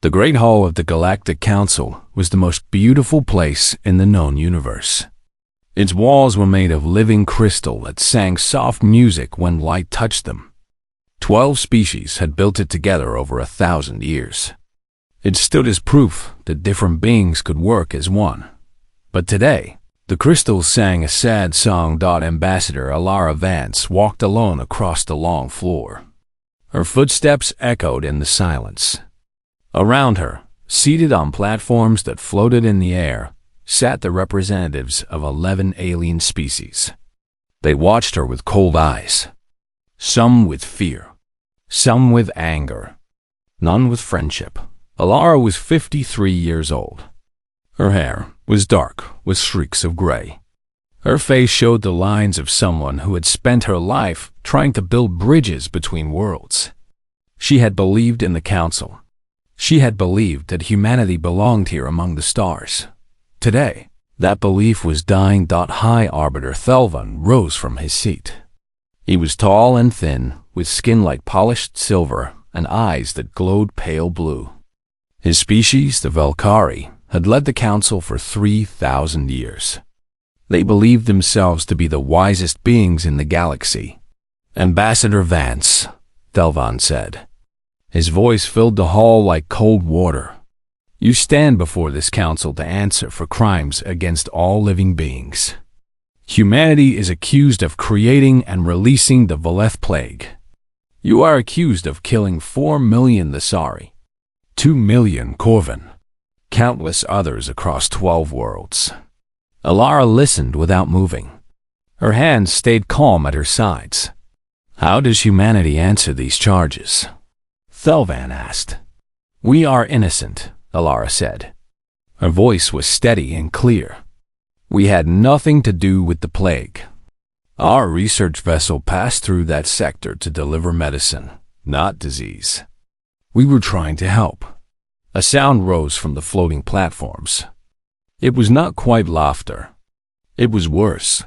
The Great Hall of the Galactic Council was the most beautiful place in the known universe. Its walls were made of living crystal that sang soft music when light touched them. 12 species had built it together over 1,000 years. It stood as proof that different beings could work as one. But today, the crystals sang a sad song. Ambassador Alara Vance walked alone across the long floor. Her footsteps echoed in the silence. Around her, seated on platforms that floated in the air, sat the representatives of 11 alien species. They watched her with cold eyes. Some with fear, some with anger, none with friendship. Alara was 53 years old. Her hair was dark with streaks of gray. Her face showed the lines of someone who had spent her life trying to build bridges between worlds. She had believed in the Council. She had believed that humanity belonged here among the stars. Today, that belief was dying. High Arbiter Thelvan rose from his seat. He was tall and thin, with skin like polished silver and eyes that glowed pale blue. His species, the Velkari, had led the Council for 3,000 years. They believed themselves to be the wisest beings in the galaxy. Ambassador Vance, Thelvan said. His voice filled the hall like cold water. You stand before this council to answer for crimes against all living beings. Humanity is accused of creating and releasing the Veleth Plague. You are accused of killing 4 million Thesari, 2 million Corvin, countless others across 12 worlds. Alara listened without moving. Her hands stayed calm at her sides. How does humanity answer these charges? Thelvan asked. We are innocent, Alara said. Her voice was steady and clear. We had nothing to do with the plague. Our research vessel passed through that sector to deliver medicine, not disease. We were trying to help. A sound rose from the floating platforms. It was not quite laughter. It was worse.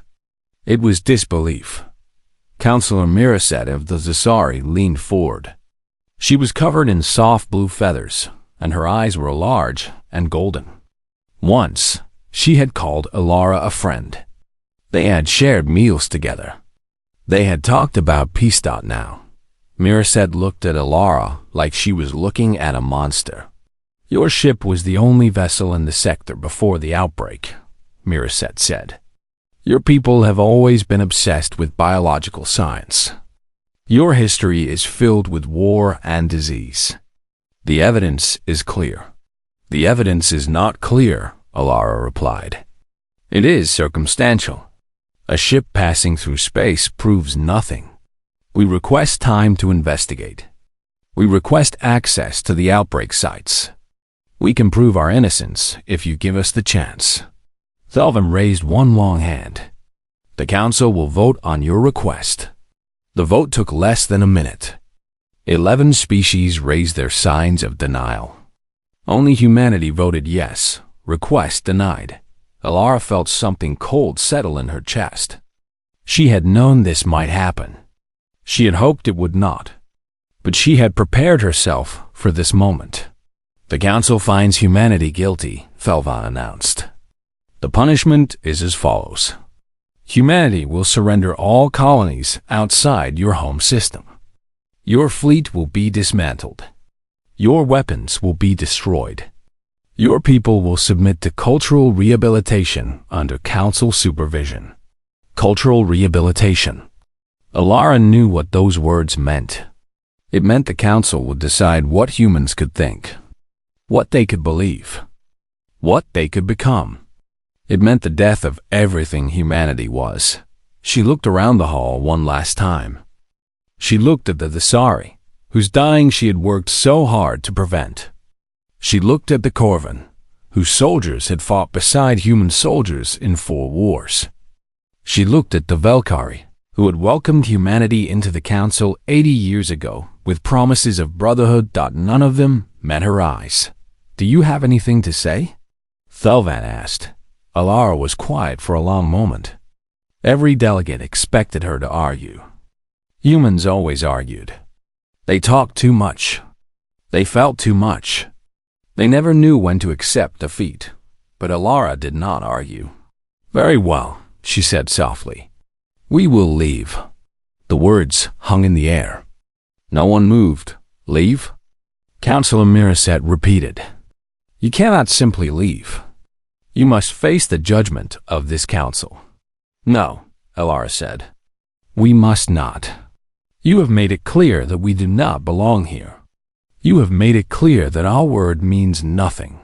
It was disbelief. Counselor Miraset of the Thesari leaned forward. She was covered in soft blue feathers, and her eyes were large and golden. Once, she had called Alara a friend. They had shared meals together. They had talked about peace. Now, Miraset looked at Alara like she was looking at a monster. Your ship was the only vessel in the sector before the outbreak, Miraset said. Your people have always been obsessed with biological science. Your history is filled with war and disease. The evidence is clear. The evidence is not clear, Alara replied. It is circumstantial. A ship passing through space proves nothing. We request time to investigate. We request access to the outbreak sites. We can prove our innocence if you give us the chance. Thelvan raised one long hand. The Council will vote on your request. The vote took less than a minute. 11 species raised their signs of denial. Only humanity voted yes. Request denied. Alara felt something cold settle in her chest. She had known this might happen. She had hoped it would not. But she had prepared herself for this moment. The Council finds humanity guilty, Thelvan announced. The punishment is as follows. Humanity will surrender all colonies outside your home system. Your fleet will be dismantled. Your weapons will be destroyed. Your people will submit to cultural rehabilitation under Council supervision. Cultural rehabilitation. Alara knew what those words meant. It meant the Council would decide what humans could think, what they could believe, what they could become. It meant the death of everything humanity was. She looked around the hall one last time. She looked at the Thesari, whose dying she had worked so hard to prevent. She looked at the Corvin, whose soldiers had fought beside human soldiers in 4 wars. She looked at the Velkari, who had welcomed humanity into the Council 80 years ago with promises of brotherhood. None of them met her eyes. Do you have anything to say? Thelvan asked. Alara was quiet for a long moment. Every delegate expected her to argue. Humans always argued. They talked too much. They felt too much. They never knew when to accept defeat, but Alara did not argue. "Very well," she said softly. "We will leave." The words hung in the air. No one moved. "Leave?" Counselor Miraset repeated. "You cannot simply leave. You must face the judgment of this council." "No," Alara said. "We must not. You have made it clear that we do not belong here. You have made it clear that our word means nothing.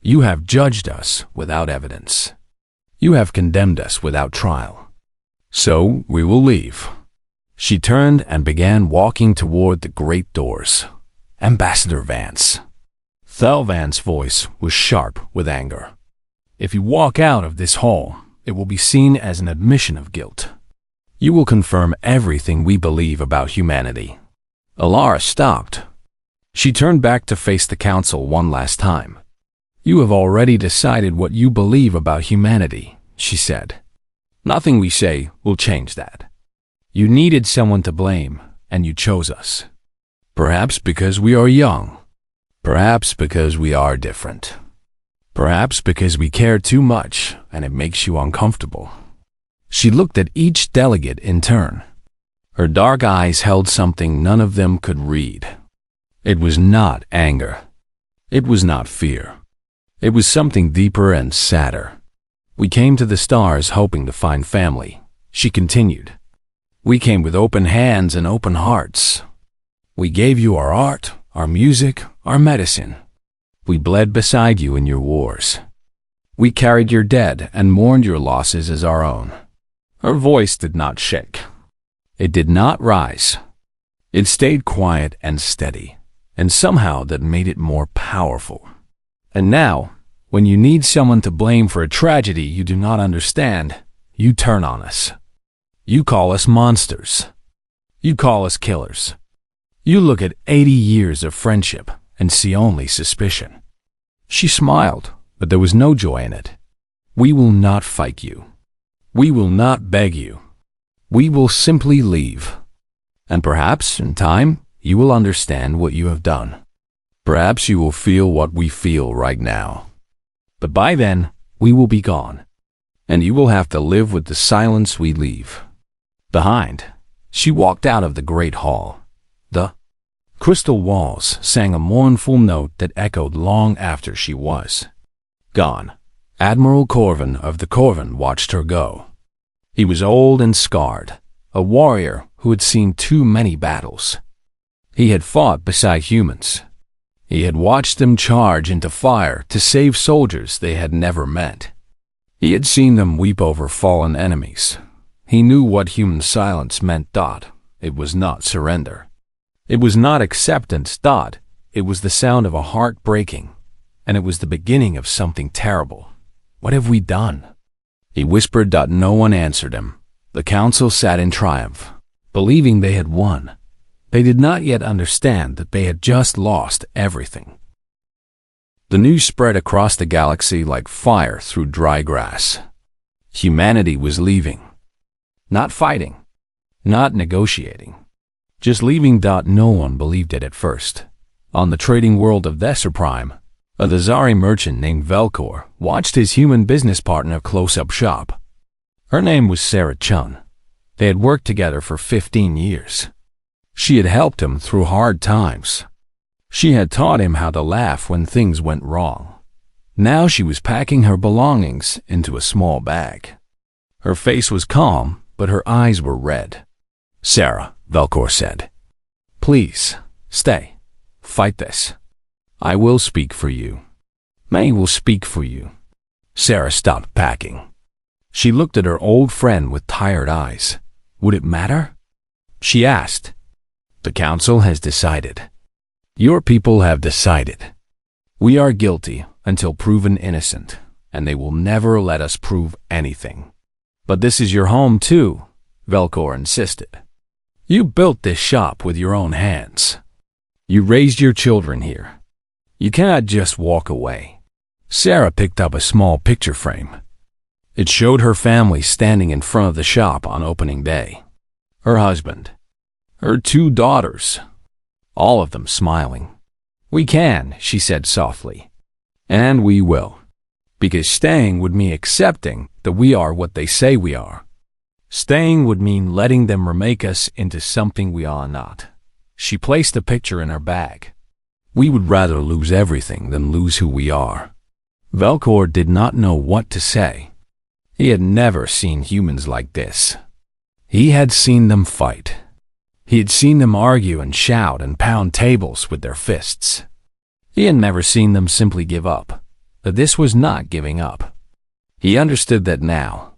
You have judged us without evidence. You have condemned us without trial. So we will leave." She turned and began walking toward the great doors. "Ambassador Vance." Thel Vance's voice was sharp with anger. "If you walk out of this hall, it will be seen as an admission of guilt. You will confirm everything we believe about humanity." Alara stopped. She turned back to face the council one last time. "You have already decided what you believe about humanity," she said. "Nothing we say will change that. You needed someone to blame, and you chose us. Perhaps because we are young. Perhaps because we are different. Perhaps because we care too much and it makes you uncomfortable." She looked at each delegate in turn. Her dark eyes held something none of them could read. It was not anger. It was not fear. It was something deeper and sadder. "We came to the stars hoping to find family," she continued. "We came with open hands and open hearts. We gave you our art, our music, our medicine. We bled beside you in your wars. We carried your dead and mourned your losses as our own." Her voice did not shake. It did not rise. It stayed quiet and steady, and somehow that made it more powerful. "And now, when you need someone to blame for a tragedy you do not understand, you turn on us. You call us monsters. You call us killers. You look at 80 years of friendship and see only suspicion." She smiled, but there was no joy in it. "We will not fight you. We will not beg you. We will simply leave. And perhaps, in time, you will understand what you have done. Perhaps you will feel what we feel right now. But by then, we will be gone, and you will have to live with the silence we leave behind." She walked out of the great hall. The crystal walls sang a mournful note that echoed long after she was gone. Admiral Corvin of the Corvin watched her go. He was old and scarred, a warrior who had seen too many battles. He had fought beside humans. He had watched them charge into fire to save soldiers they had never met. He had seen them weep over fallen enemies. He knew what human silence meant. It was not surrender. It was not acceptance. It was the sound of a heart breaking, and it was the beginning of something terrible. "What have we done?" He whispered. No one answered him. The council sat in triumph, believing they had won. They did not yet understand that they had just lost everything. The news spread across the galaxy like fire through dry grass. Humanity was leaving. Not fighting. Not negotiating. Just leaving. No one believed it at first. On the trading world of Thesserprime, a Thazari merchant named Velcor watched his human business partner close up shop. Her name was Sarah Chun. They had worked together for 15 years. She had helped him through hard times. She had taught him how to laugh when things went wrong. Now she was packing her belongings into a small bag. Her face was calm, but her eyes were red. "Sarah," Velcor said, "please, stay. Fight this. I will speak for you. May will speak for you." Sarah stopped packing. She looked at her old friend with tired eyes. "Would it matter?" she asked. "The council has decided. Your people have decided. We are guilty until proven innocent, and they will never let us prove anything." "But this is your home too," Velcor insisted. "You built this shop with your own hands. You raised your children here. You cannot just walk away." Sarah picked up a small picture frame. It showed her family standing in front of the shop on opening day. Her husband. Her 2 daughters. All of them smiling. We can, she said softly. And we will. Because staying would mean accepting that we are what they say we are. Staying would mean letting them remake us into something we are not. She placed the picture in her bag. We would rather lose everything than lose who we are. Velcor did not know what to say. He had never seen humans like this. He had seen them fight. He had seen them argue and shout and pound tables with their fists. He had never seen them simply give up. But this was not giving up. He understood that now.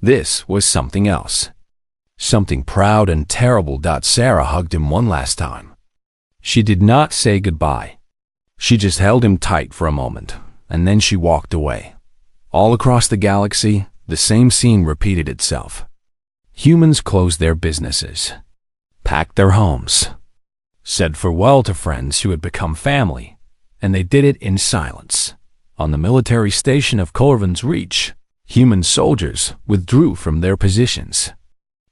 This was something else. Something proud and terrible. Sarah hugged him one last time. She did not say goodbye. She just held him tight for a moment, and then she walked away. All across the galaxy, the same scene repeated itself. Humans closed their businesses, packed their homes, said farewell to friends who had become family, and they did it in silence. On the military station of Corvin's Reach, human soldiers withdrew from their positions.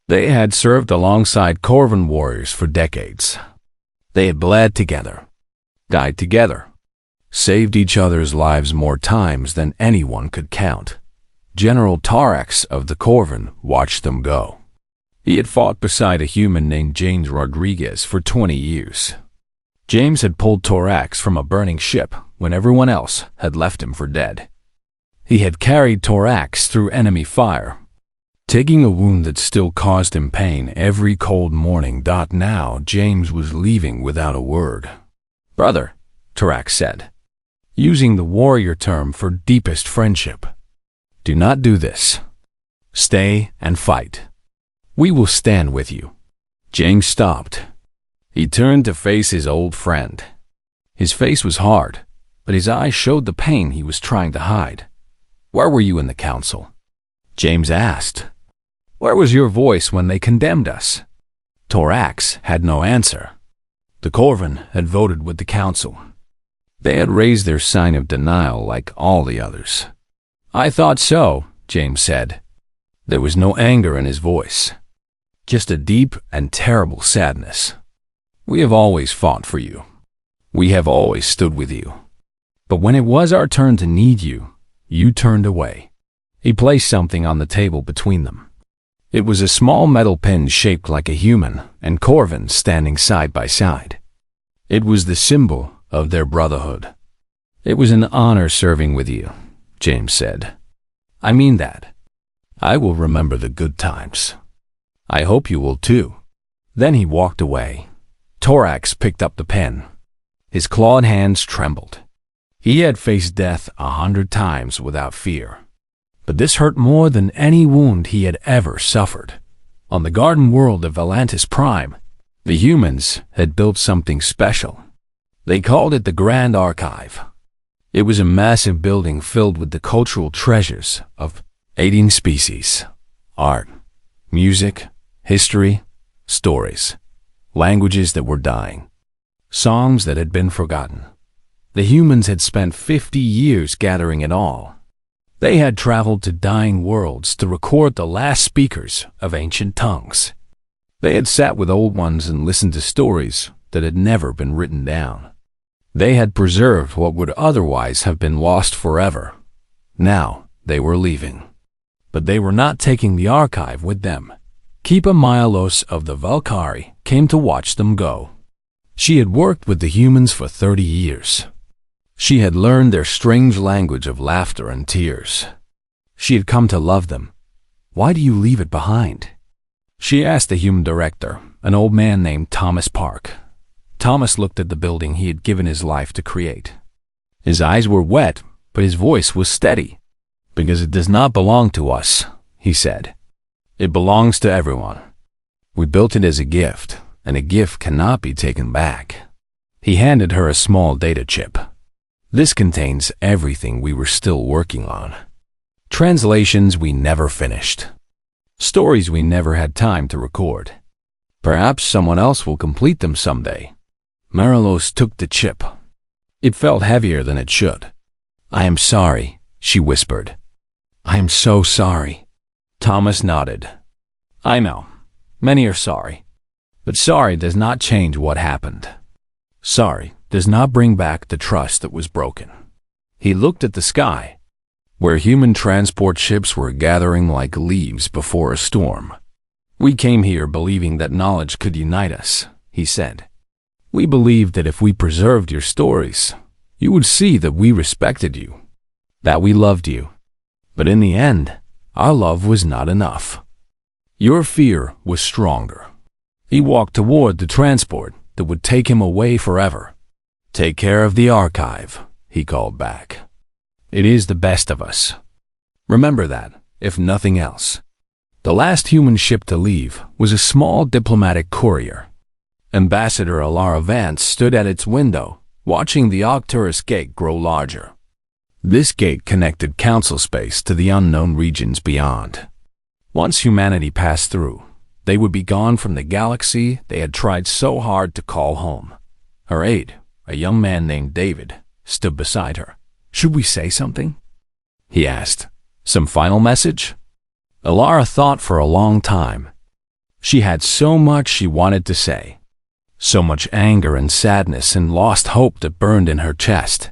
They had served alongside Corvin warriors for decades. They had bled together, died together, saved each other's lives more times than anyone could count. General Tarax of the Corvin watched them go. He had fought beside a human named James Rodriguez for 20 years. James had pulled Torax from a burning ship when everyone else had left him for dead. He had carried Torax through enemy fire, taking a wound that still caused him pain every cold morning. Now James was leaving without a word. "Brother," Torax said, using the warrior term for deepest friendship, "do not do this. Stay and fight. We will stand with you." James stopped. He turned to face his old friend. His face was hard, but his eyes showed the pain he was trying to hide. "Where were you in the council?" James asked. "Where was your voice when they condemned us?" Torax had no answer. The Corvin had voted with the council. They had raised their sign of denial like all the others. "I thought so," James said. There was no anger in his voice, just a deep and terrible sadness. "We have always fought for you. We have always stood with you. But when it was our turn to need you, you turned away." He placed something on the table between them. It was a small metal pin shaped like a human and Corvin standing side by side. It was the symbol of their brotherhood. "It was an honor serving with you," James said. "I mean that. I will remember the good times. I hope you will too." Then he walked away. Torax picked up the pen. His clawed hands trembled. He had faced death 100 times without fear. But this hurt more than any wound he had ever suffered. On the garden world of Valantis Prime, the humans had built something special. They called it the Grand Archive. It was a massive building filled with the cultural treasures of 18 species, art, music, history, stories, languages that were dying, songs that had been forgotten. The humans had spent 50 years gathering it all. They had traveled to dying worlds to record the last speakers of ancient tongues. They had sat with old ones and listened to stories that had never been written down. They had preserved what would otherwise have been lost forever. Now they were leaving. But they were not taking the archive with them. Kipa Milos of the Valkyrie came to watch them go. She had worked with the humans for 30 years. She had learned their strange language of laughter and tears. She had come to love them. "Why do you leave it behind?" she asked the human director, an old man named Thomas Park. Thomas looked at the building he had given his life to create. His eyes were wet, but his voice was steady. "Because it does not belong to us," he said. "It belongs to everyone. We built it as a gift, and a gift cannot be taken back." He handed her a small data chip. "This contains everything we were still working on. Translations we never finished. Stories we never had time to record. Perhaps someone else will complete them someday." Marilos took the chip. It felt heavier than it should. "I am sorry," she whispered. "I am so sorry." Thomas nodded. "I know. Many are sorry. But sorry does not change what happened. Sorry does not bring back the trust that was broken. He looked at the sky, where human transport ships were gathering like leaves before a storm. We came here believing that knowledge could unite us, he said. We believed that if we preserved your stories, you would see that we respected you, that we loved you. But in the end, our love was not enough. Your fear was stronger. He walked toward the transport that would take him away forever. Take care of the archive, he called back. It is the best of us. Remember that, if nothing else. The last human ship to leave was a small diplomatic courier. Ambassador Alara Vance stood at its window, watching the Arcturus gate grow larger. This gate connected council space to the unknown regions beyond. Once humanity passed through, they would be gone from the galaxy they had tried so hard to call home. Her aide, a young man named David, stood beside her. Should we say something? He asked. Some final message? Alara thought for a long time. She had so much she wanted to say. So much anger and sadness and lost hope that burned in her chest.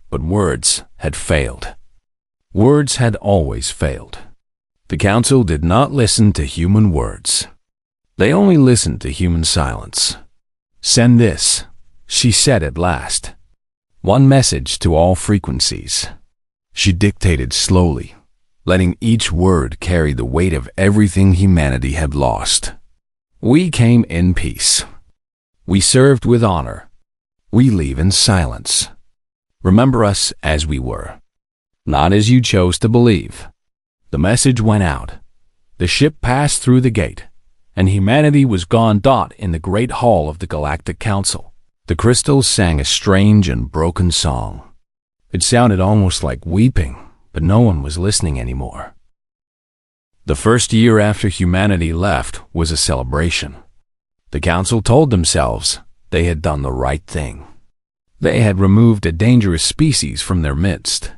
But words had failed. Words had always failed. The council did not listen to human words. They only listened to human silence. Send this, she said at last. One message to all frequencies. She dictated slowly, letting each word carry the weight of everything humanity had lost. We came in peace. We served with honor. We leave in silence. Remember us as we were, not as you chose to believe. The message went out. The ship passed through the gate, and humanity was gone. In the great hall of the Galactic Council, the crystals sang a strange and broken song. It sounded almost like weeping, but no one was listening anymore. The first year after humanity left was a celebration. The council told themselves they had done the right thing. They had removed a dangerous species from their midst.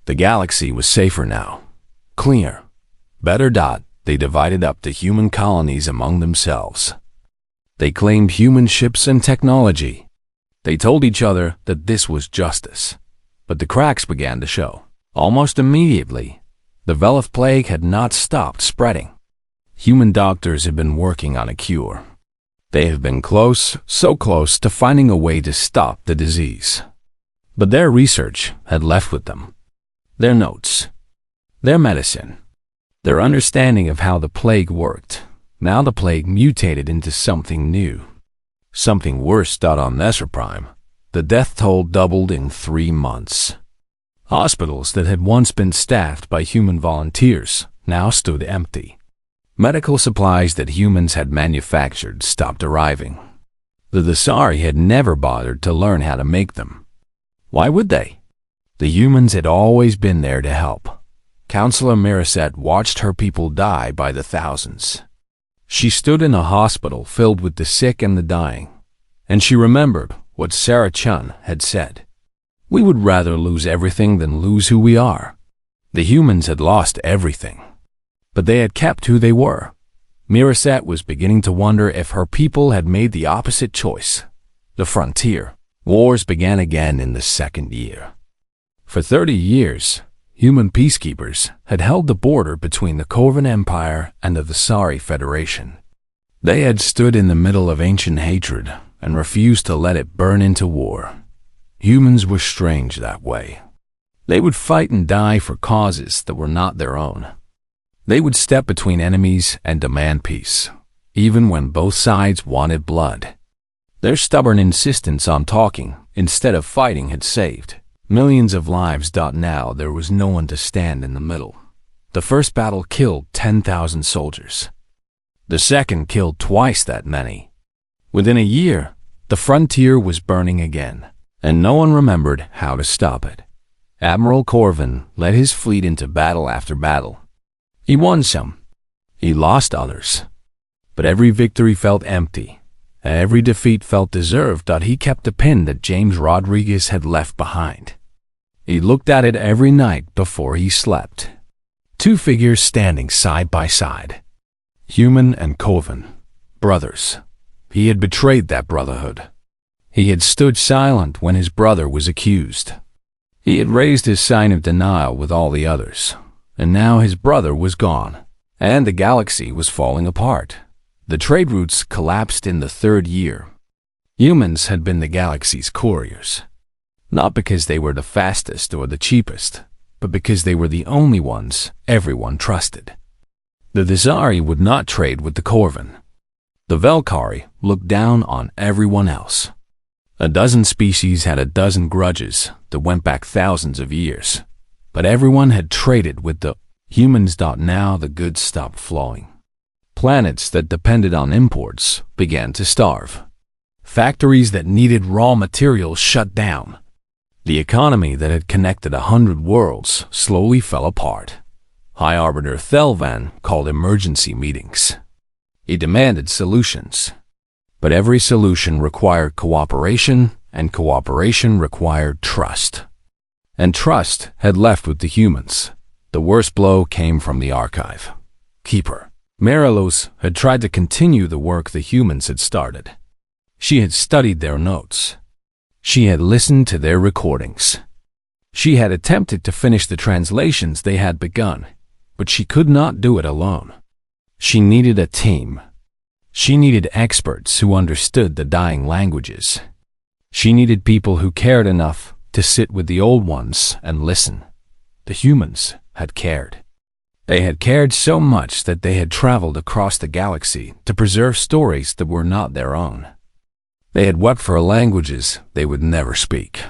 The galaxy was safer now. Cleaner. Better. They divided up the human colonies among themselves. They claimed human ships and technology. They told each other that this was justice. But the cracks began to show. Almost immediately, the Velith plague had not stopped spreading. Human doctors had been working on a cure. They have been close, so close to finding a way to stop the disease. But their research had left with them. Their notes, their medicine, their understanding of how the plague worked. Now the plague mutated into something new. Something worse. On Nesser Prime, the death toll doubled in 3 months. Hospitals that had once been staffed by human volunteers now stood empty. Medical supplies that humans had manufactured stopped arriving. The Dasari had never bothered to learn how to make them. Why would they? The humans had always been there to help. Counselor Miraset watched her people die by the thousands. She stood in a hospital filled with the sick and the dying, and she remembered what Sarah Chun had said. We would rather lose everything than lose who we are. The humans had lost everything, but they had kept who they were. Miraset was beginning to wonder if her people had made the opposite choice. The frontier. Wars began again in the second year. For 30 years, human peacekeepers had held the border between the Corvan Empire and the Dasari Federation. They had stood in the middle of ancient hatred and refused to let it burn into war. Humans were strange that way. They would fight and die for causes that were not their own. They would step between enemies and demand peace, even when both sides wanted blood. Their stubborn insistence on talking instead of fighting had saved millions of lives. Now there was no one to stand in the middle. The first battle killed 10,000 soldiers. The second killed twice that many. Within a year, the frontier was burning again, and no one remembered how to stop it. Admiral Corvan led his fleet into battle after battle. He won some. He lost others. But every victory felt empty. Every defeat felt deserved. He kept the pin that James Rodriguez had left behind. He looked at it every night before he slept. 2 figures standing side by side. Human and Corvan. Brothers. He had betrayed that brotherhood. He had stood silent when his brother was accused. He had raised his sign of denial with all the others, and now his brother was gone, and the galaxy was falling apart. The trade routes collapsed in the third year. Humans had been the galaxy's couriers, not because they were the fastest or the cheapest, but because they were the only ones everyone trusted. The Thesari would not trade with the Corvin. The Velkari looked down on everyone else. A dozen species had a dozen grudges that went back thousands of years, but everyone had traded with the humans. Now the goods stopped flowing. Planets that depended on imports began to starve. Factories that needed raw materials shut down. The economy that had connected 100 worlds slowly fell apart. High Arbiter Thelvan called emergency meetings. He demanded solutions. But every solution required cooperation, and cooperation required trust. And trust had left with the humans. The worst blow came from the archive. Keeper Marilos had tried to continue the work the humans had started. She had studied their notes. She had listened to their recordings. She had attempted to finish the translations they had begun, but she could not do it alone. She needed a team. She needed experts who understood the dying languages. She needed people who cared enough to sit with the old ones and listen. The humans had cared. They had cared so much that they had traveled across the galaxy to preserve stories that were not their own. They had wept for languages they would never speak.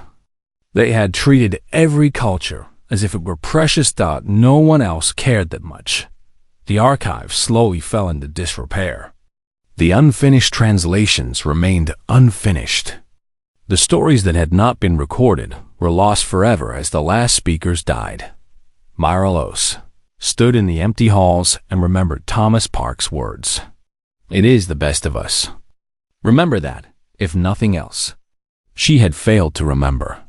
They had treated every culture as if it were precious. No one else cared that much. The archive slowly fell into disrepair. The unfinished translations remained unfinished. The stories that had not been recorded were lost forever as the last speakers died. Myralos stood in the empty halls and remembered Thomas Park's words. It is the best of us. Remember that, if nothing else. She had failed to remember.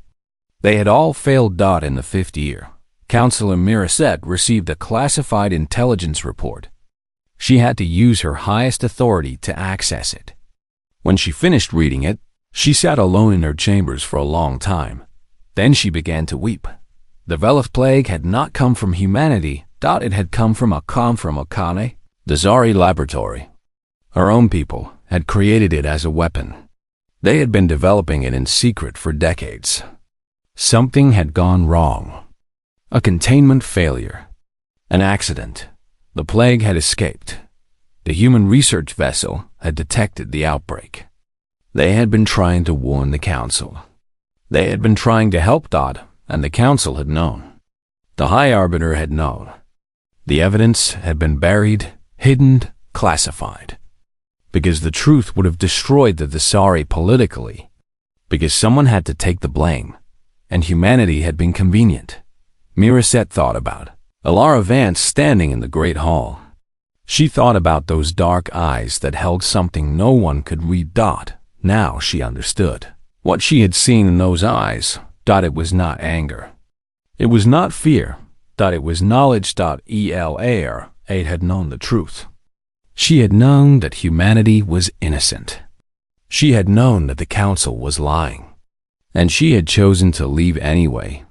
They had all failed. In the 5th year, Counselor Miraset received a classified intelligence report. She had to use her highest authority to access it. When she finished reading it, she sat alone in her chambers for a long time. Then she began to weep. The Velith plague had not come from humanity. It had come from Akane, the Zari laboratory. Her own people had created it as a weapon. They had been developing it in secret for decades. Something had gone wrong. A containment failure. An accident. The plague had escaped. The human research vessel had detected the outbreak. They had been trying to warn the Council. They had been trying to help and the Council had known. The High Arbiter had known. The evidence had been buried, hidden, classified. Because the truth would have destroyed the Thesari politically. Because someone had to take the blame. And humanity had been convenient. Miraset thought about Alara Vance standing in the Great Hall. She thought about those dark eyes that held something no one could read. Now she understood. What she had seen in those eyes. It was not anger. It was not fear. It was knowledge. Elar had known the truth. She had known that humanity was innocent. She had known that the Council was lying. And she had chosen to leave anyway.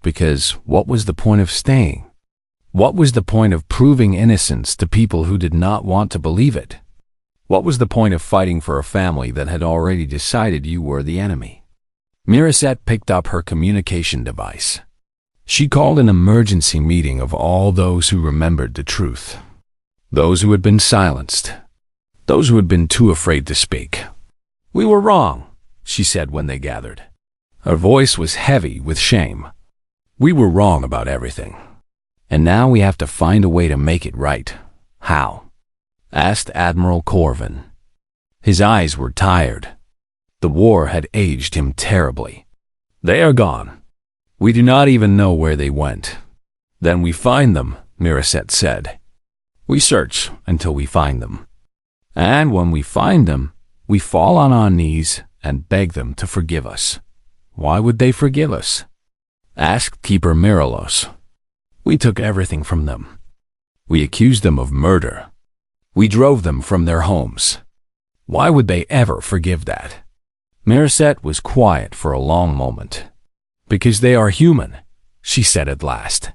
Because what was the point of staying? What was the point of proving innocence to people who did not want to believe it? What was the point of fighting for a family that had already decided you were the enemy? Miraset picked up her communication device. She called an emergency meeting of all those who remembered the truth. Those who had been silenced. Those who had been too afraid to speak. "We were wrong," she said when they gathered. Her voice was heavy with shame. "We were wrong about everything. And now we have to find a way to make it right." "How?" asked Admiral Corvin. His eyes were tired. The war had aged him terribly. "They are gone. We do not even know where they went." "Then we find them," Miraset said. "We search until we find them. And when we find them, we fall on our knees and beg them to forgive us." "Why would they forgive us?" asked Keeper Miralos. "We took everything from them. We accused them of murder. We drove them from their homes. Why would they ever forgive that?" Miracet was quiet for a long moment. "Because they are human," she said at last.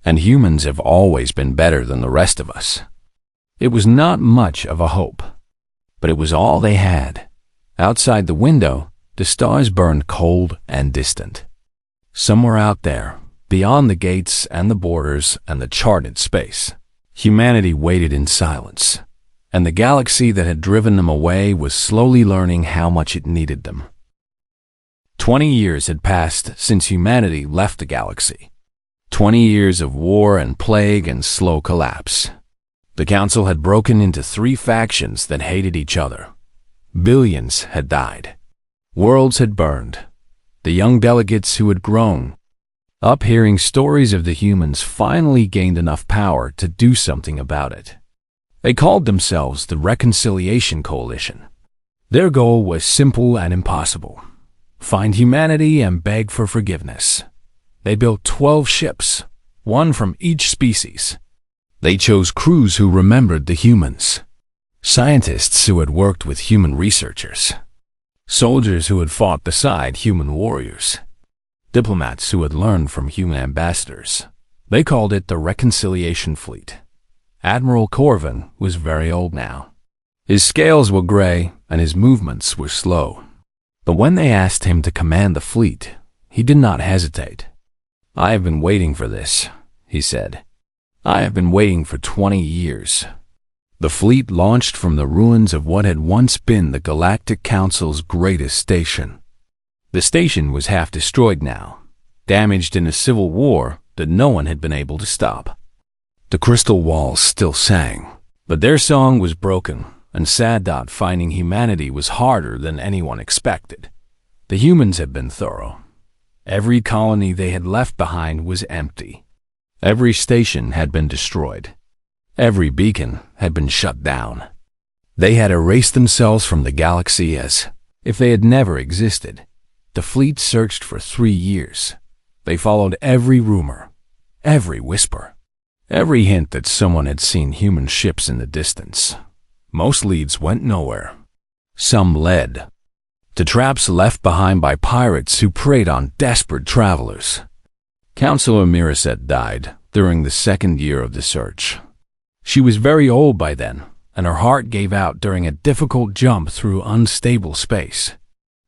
"And humans have always been better than the rest of us." It was not much of a hope, but it was all they had. Outside the window, the stars burned cold and distant. Somewhere out there, beyond the gates and the borders and the charted space, humanity waited in silence, and the galaxy that had driven them away was slowly learning how much it needed them. 20 years had passed since humanity left the galaxy. 20 years of war and plague and slow collapse. The Council had broken into 3 factions that hated each other. Billions had died. Worlds had burned. The young delegates who had grown up hearing stories of the humans finally gained enough power to do something about it. They called themselves the Reconciliation Coalition. Their goal was simple and impossible: find humanity and beg for forgiveness. They built 12 ships, one from each species. They chose crews who remembered the humans, scientists who had worked with human researchers, soldiers who had fought beside human warriors, diplomats who had learned from human ambassadors. They called it the Reconciliation Fleet. Admiral Corvin was very old now. His scales were gray and his movements were slow. But when they asked him to command the fleet, he did not hesitate. "I have been waiting for this," he said. "I have been waiting for 20 years." The fleet launched from the ruins of what had once been the Galactic Council's greatest station. The station was half destroyed now, damaged in a civil war that no one had been able to stop. The crystal walls still sang, but their song was broken, and sad. Finding humanity was harder than anyone expected. The humans had been thorough. Every colony they had left behind was empty. Every station had been destroyed. Every beacon had been shut down. They had erased themselves from the galaxy as if they had never existed. The fleet searched for 3 years. They followed every rumor, every whisper, every hint that someone had seen human ships in the distance. Most leads went nowhere. Some led to traps left behind by pirates who preyed on desperate travelers. Counselor Miracet died during the 2nd year of the search. She was very old by then, and her heart gave out during a difficult jump through unstable space.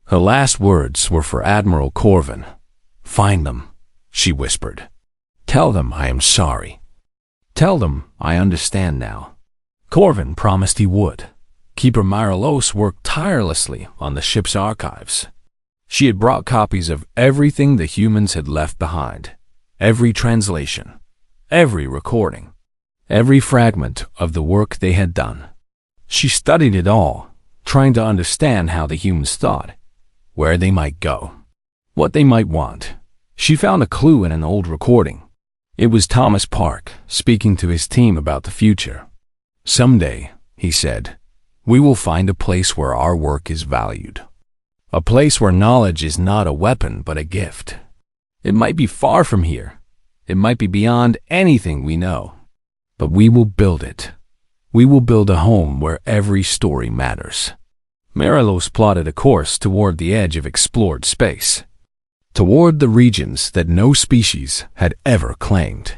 Her last words were for Admiral Corvin. "Find them," she whispered. "Tell them I am sorry. Tell them I understand now." Corvin promised he would. Keeper Myralos worked tirelessly on the ship's archives. She had brought copies of everything the humans had left behind, every translation, every recording, every fragment of the work they had done. She studied it all, trying to understand how the humans thought, where they might go, what they might want. She found a clue in an old recording. It was Thomas Park speaking to his team about the future. "Someday," he said, "we will find a place where our work is valued. A place where knowledge is not a weapon but a gift. It might be far from here. It might be beyond anything we know. But we will build it. We will build a home where every story matters." Myralos plotted a course toward the edge of explored space, toward the regions that no species had ever claimed,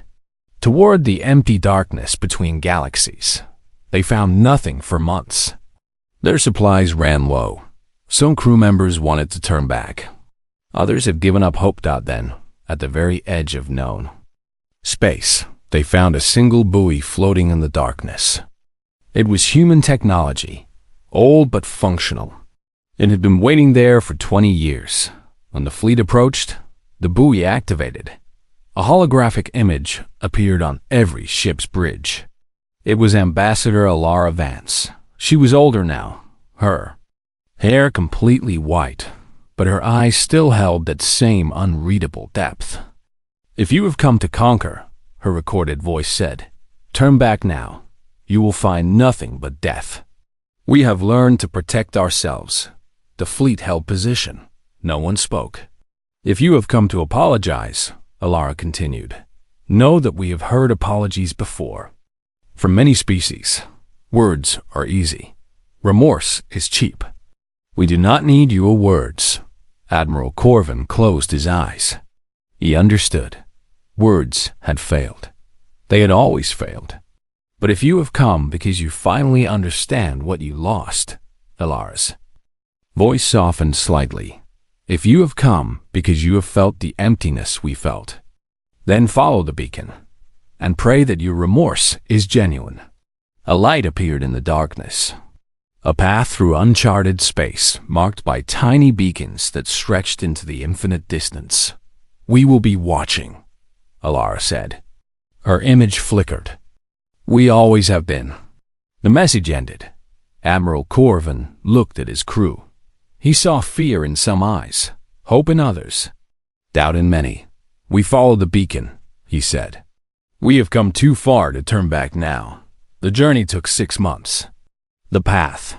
toward the empty darkness between galaxies. They found nothing for months. Their supplies ran low. Some crew members wanted to turn back. Others had given up hope. Then, at the very edge of known space, they found a single buoy floating in the darkness. It was human technology, old but functional. It had been waiting there for 20 years. When the fleet approached, the buoy activated. A holographic image appeared on every ship's bridge. It was Ambassador Alara Vance. She was older now, her hair completely white, but her eyes still held that same unreadable depth. "If you have come to conquer," her recorded voice said, "turn back now. You will find nothing but death. We have learned to protect ourselves." The fleet held position. No one spoke. "If you have come to apologize," Alara continued, "know that we have heard apologies before. For many species, words are easy. Remorse is cheap. We do not need your words. Admiral Corvin closed his eyes. He understood. Words had failed. They had always failed. But if you have come because you finally understand what you lost, Alara's voice softened slightly. If you have come because you have felt the emptiness we felt, then follow the beacon and pray that your remorse is genuine. A light appeared in the darkness. A path through uncharted space marked by tiny beacons that stretched into the infinite distance. We will be watching, Alara said. Her image flickered. We always have been. The message ended. Admiral Corvin looked at his crew. He saw fear in some eyes, hope in others, doubt in many. We follow the beacon, he said. We have come too far to turn back now. The journey took 6 months. The path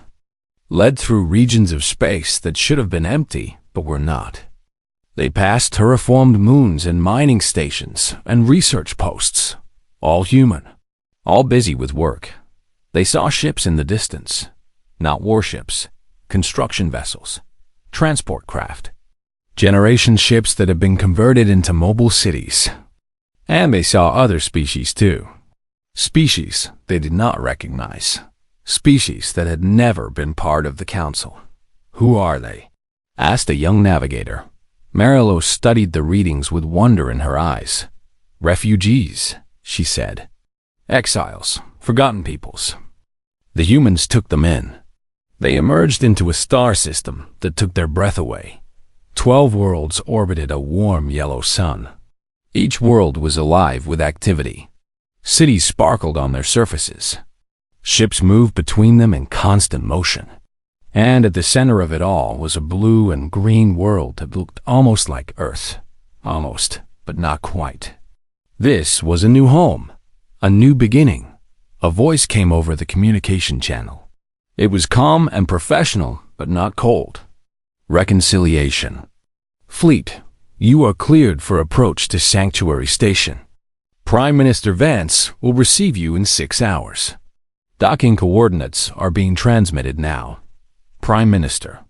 led through regions of space that should have been empty, but were not. They passed terraformed moons and mining stations and research posts, all human, all busy with work. They saw ships in the distance, not warships, construction vessels, transport craft, generation ships that had been converted into mobile cities. And they saw other species too. Species they did not recognize. Species that had never been part of the council. Who are they? Asked a young navigator. Marillo studied the readings with wonder in her eyes. Refugees, she said. Exiles, forgotten peoples. The humans took them in. They emerged into a star system that took their breath away. 12 worlds orbited a warm yellow sun. Each world was alive with activity. Cities sparkled on their surfaces. Ships moved between them in constant motion. And at the center of it all was a blue and green world that looked almost like Earth. Almost, but not quite. This was a new home, a new beginning. A voice came over the communication channel. It was calm and professional, but not cold. Reconciliation. Fleet, you are cleared for approach to Sanctuary Station. Prime Minister Vance will receive you in 6 hours. Docking coordinates are being transmitted now. Prime Minister.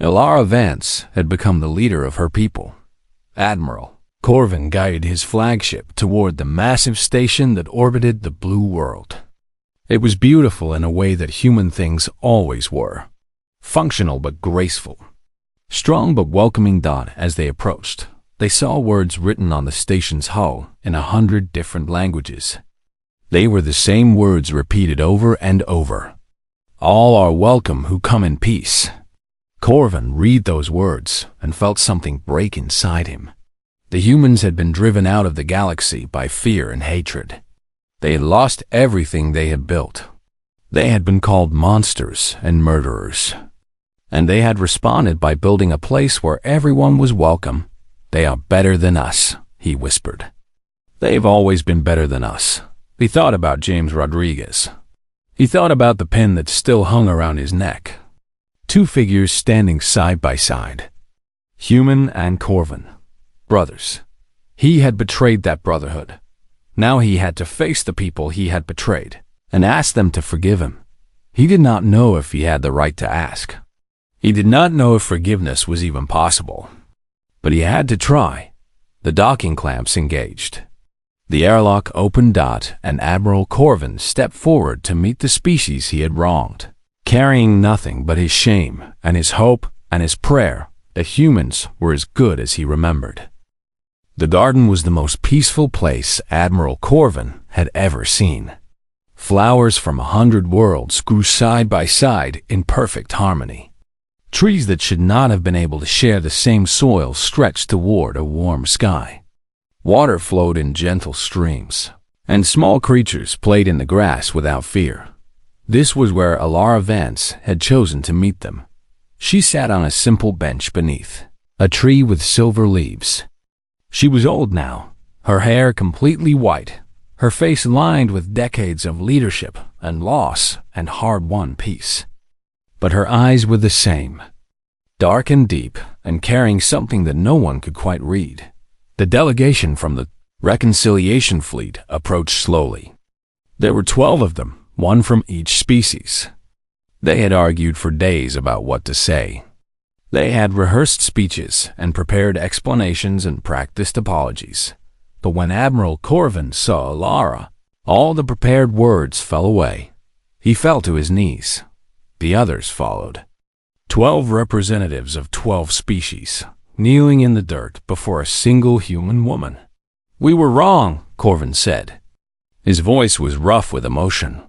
Alara Vance had become the leader of her people. Admiral Corvin guided his flagship toward the massive station that orbited the blue world. It was beautiful in a way that human things always were. Functional but graceful. Strong but welcoming. As they approached, they saw words written on the station's hull in 100 different languages. They were the same words repeated over and over. All are welcome who come in peace. Corvin read those words and felt something break inside him. The humans had been driven out of the galaxy by fear and hatred. They had lost everything they had built. They had been called monsters and murderers. And they had responded by building a place where everyone was welcome. They are better than us, he whispered. They've always been better than us. He thought about James Rodriguez. He thought about the pin that still hung around his neck. 2 figures standing side by side. Human and Corvin. Brothers. He had betrayed that brotherhood. Now he had to face the people he had betrayed and ask them to forgive him. He did not know if he had the right to ask. He did not know if forgiveness was even possible. But he had to try. The docking clamps engaged. The airlock opened. And Admiral Corvin stepped forward to meet the species he had wronged, carrying nothing but his shame and his hope and his prayer that humans were as good as he remembered. The garden was the most peaceful place Admiral Corvin had ever seen. Flowers from 100 worlds grew side by side in perfect harmony. Trees that should not have been able to share the same soil stretched toward a warm sky. Water flowed in gentle streams, and small creatures played in the grass without fear. This was where Alara Vance had chosen to meet them. She sat on a simple bench beneath a tree with silver leaves. She was old now, her hair completely white, her face lined with decades of leadership and loss and hard-won peace. But her eyes were the same, dark and deep, and carrying something that no one could quite read. The delegation from the Reconciliation Fleet approached slowly. There were 12 of them, 1 from each species. They had argued for days about what to say. They had rehearsed speeches and prepared explanations and practiced apologies. But when Admiral Corvin saw Alara, all the prepared words fell away. He fell to his knees. The others followed. 12 representatives of 12 species, kneeling in the dirt before a single human woman. "We were wrong," Corvin said. His voice was rough with emotion.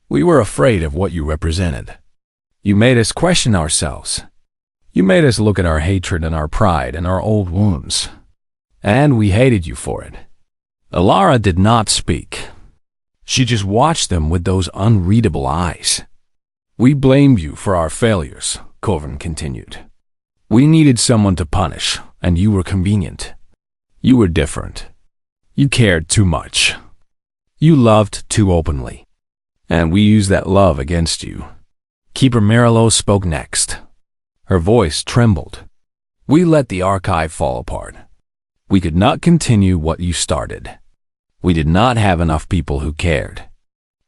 "We were afraid of what you represented. You made us question ourselves. You made us look at our hatred and our pride and our old wounds. And we hated you for it." Alara did not speak. She just watched them with those unreadable eyes. "We blamed you for our failures," Corvin continued. "We needed someone to punish, and you were convenient. You were different. You cared too much. You loved too openly. And we used that love against you." Keeper Marillo spoke next. Her voice trembled. "We let the archive fall apart. We could not continue what you started. We did not have enough people who cared.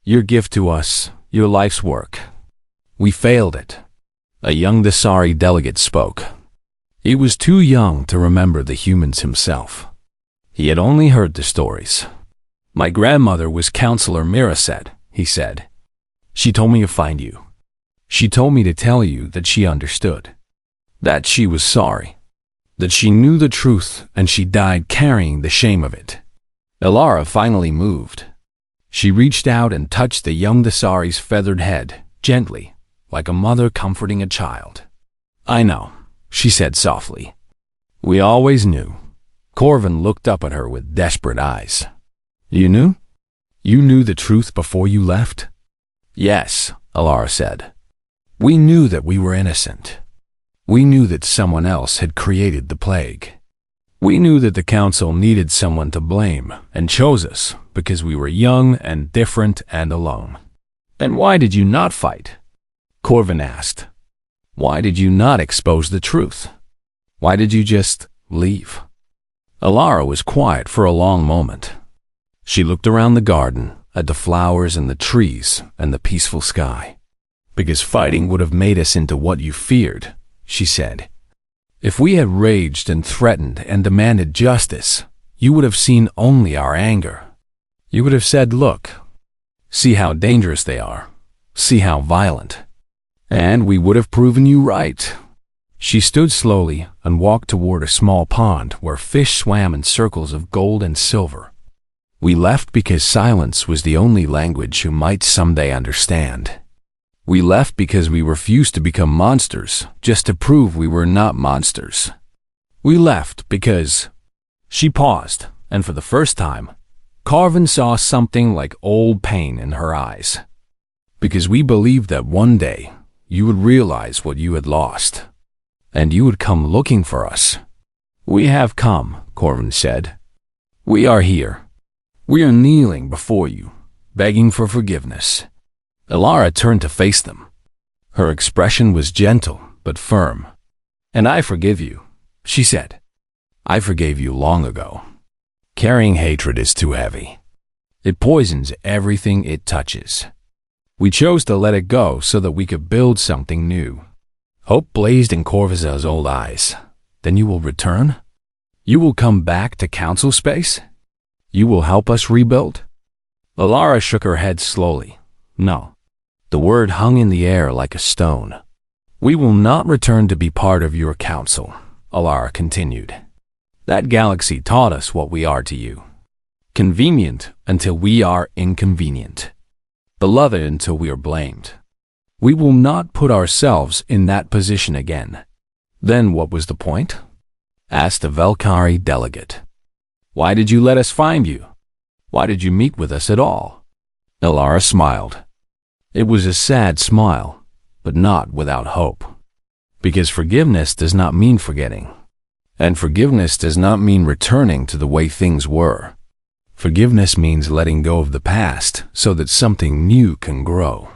Your gift to us, your life's work. We failed it." A young Dasari delegate spoke. He was too young to remember the humans himself. He had only heard the stories. "My grandmother was Counselor Miraset," he said. "She told me to find you. She told me to tell you that she understood, that she was sorry, that she knew the truth and she died carrying the shame of it." Alara finally moved. She reached out and touched the young Dasari's feathered head, gently, like a mother comforting a child. "I know," she said softly. "We always knew." Corvin looked up at her with desperate eyes. "You knew? You knew the truth before you left?" "Yes," Alara said. "We knew that we were innocent. We knew that someone else had created the plague. We knew that the council needed someone to blame and chose us because we were young and different and alone." "And why did you not fight?" Corvin asked. "Why did you not expose the truth? Why did you just leave?" Alara was quiet for a long moment. She looked around the garden, at the flowers and the trees and the peaceful sky. "Because fighting would have made us into what you feared," she said. "If we had raged and threatened and demanded justice, you would have seen only our anger. You would have said, 'Look, see how dangerous they are. See how violent.' And we would have proven you right." She stood slowly and walked toward a small pond where fish swam in circles of gold and silver. "We left because silence was the only language you might someday understand. We left because we refused to become monsters just to prove we were not monsters. We left because—" She paused, and for the first time, Corvin saw something like old pain in her eyes. "Because we believed that one day you would realize what you had lost, and you would come looking for us." "We have come," Corvin said. "We are here. We are kneeling before you, begging for forgiveness." Alara turned to face them. Her expression was gentle but firm. "And I forgive you," she said. "I forgave you long ago. Carrying hatred is too heavy. It poisons everything it touches. We chose to let it go so that we could build something new." Hope blazed in Corviza's old eyes. "Then you will return? You will come back to council space? You will help us rebuild?" Alara shook her head slowly. "No." The word hung in the air like a stone. "We will not return to be part of your council," Alara continued. "That galaxy taught us what we are to you. Convenient until we are inconvenient. Beloved until we are blamed. We will not put ourselves in that position again." "Then what was the point?" asked a Velkari delegate. "Why did you let us find you? Why did you meet with us at all?" Alara smiled. It was a sad smile, but not without hope. Because forgiveness does not mean forgetting. And forgiveness does not mean returning to the way things were. Forgiveness means letting go of the past so that something new can grow.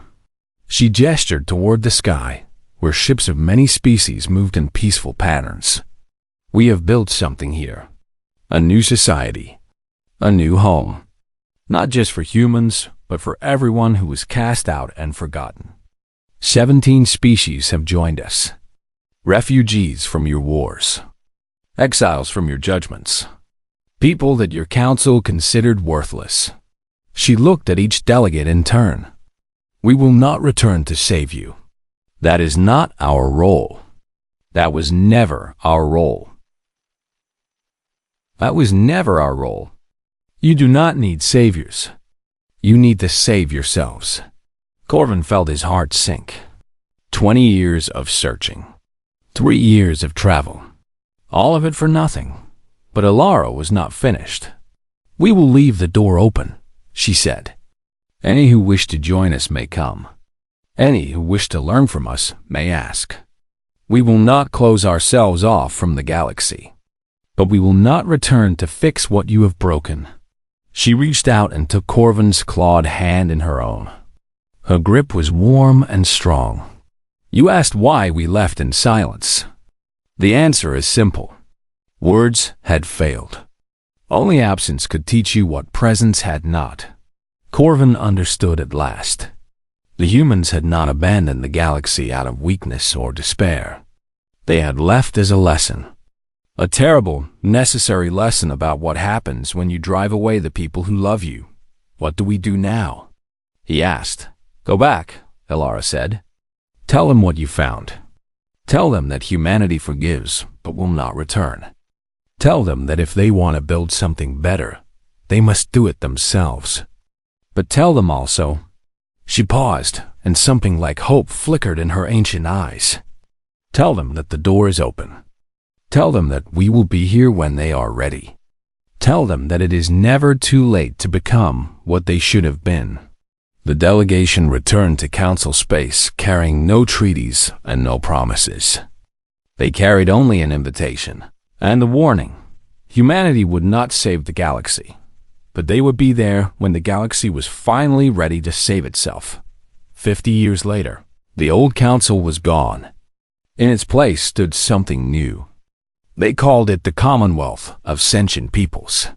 She gestured toward the sky, where ships of many species moved in peaceful patterns. "We have built something here. A new society. A new home. Not just for humans, but for everyone who was cast out and forgotten. 17 species have joined us. Refugees from your wars. Exiles from your judgments. People that your council considered worthless. She looked at each delegate in turn. We will not return to save you. That is not our role. That was never our role. That was never our role. You do not need saviors. You need to save yourselves. Corvin felt his heart sink. 20 years of searching. 3 years of travel. All of it for nothing. But Alara was not finished. We will leave the door open, she said. Any who wish to join us may come. Any who wish to learn from us may ask. We will not close ourselves off from the galaxy. But we will not return to fix what you have broken. She reached out and took Corvin's clawed hand in her own. Her grip was warm and strong. You asked why we left in silence. The answer is simple. Words had failed. Only absence could teach you what presence had not. Corvin understood at last. The humans had not abandoned the galaxy out of weakness or despair. They had left as a lesson. A terrible, necessary lesson about what happens when you drive away the people who love you. What do we do now? He asked. Go back, Alara said. Tell them what you found. Tell them that humanity forgives but will not return. Tell them that if they want to build something better, they must do it themselves. But tell them also. She paused, and something like hope flickered in her ancient eyes. Tell them that the door is open. Tell them that we will be here when they are ready. Tell them that it is never too late to become what they should have been. The delegation returned to council space carrying no treaties and no promises. They carried only an invitation and a warning. Humanity would not save the galaxy, but they would be there when the galaxy was finally ready to save itself. 50 years later, the old council was gone. In its place stood something new. They called it the Commonwealth of Sentient Peoples.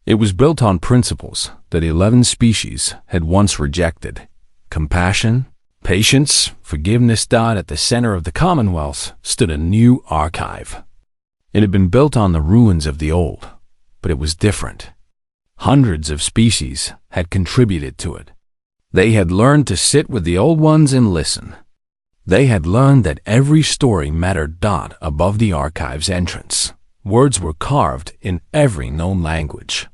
It was built on principles that 11 species had once rejected. Compassion, patience, forgiveness. At the center of the Commonwealth stood a new archive. It had been built on the ruins of the old, but it was different. Hundreds of species had contributed to it. They had learned to sit with the old ones and listen. They had learned that every story mattered. Above the archive's entrance, words were carved in every known language.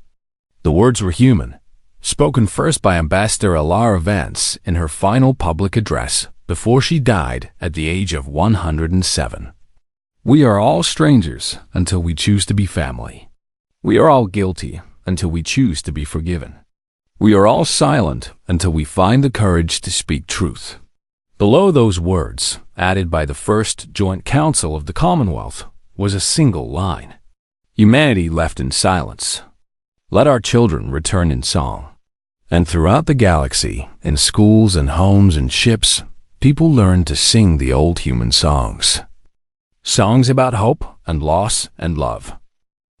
The words were human, spoken first by Ambassador Alara Vance in her final public address before she died at the age of 107. We are all strangers until we choose to be family. We are all guilty until we choose to be forgiven. We are all silent until we find the courage to speak truth. Below those words, added by the first joint council of the Commonwealth, was a single line. Humanity left in silence. Let our children return in song. And throughout the galaxy, in schools and homes and ships, people learned to sing the old human songs. Songs about hope and loss and love.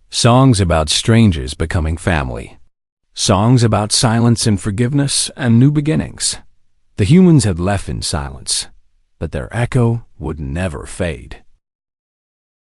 Songs about strangers becoming family. Songs about silence and forgiveness and new beginnings. The humans had left in silence, but their echo would never fade.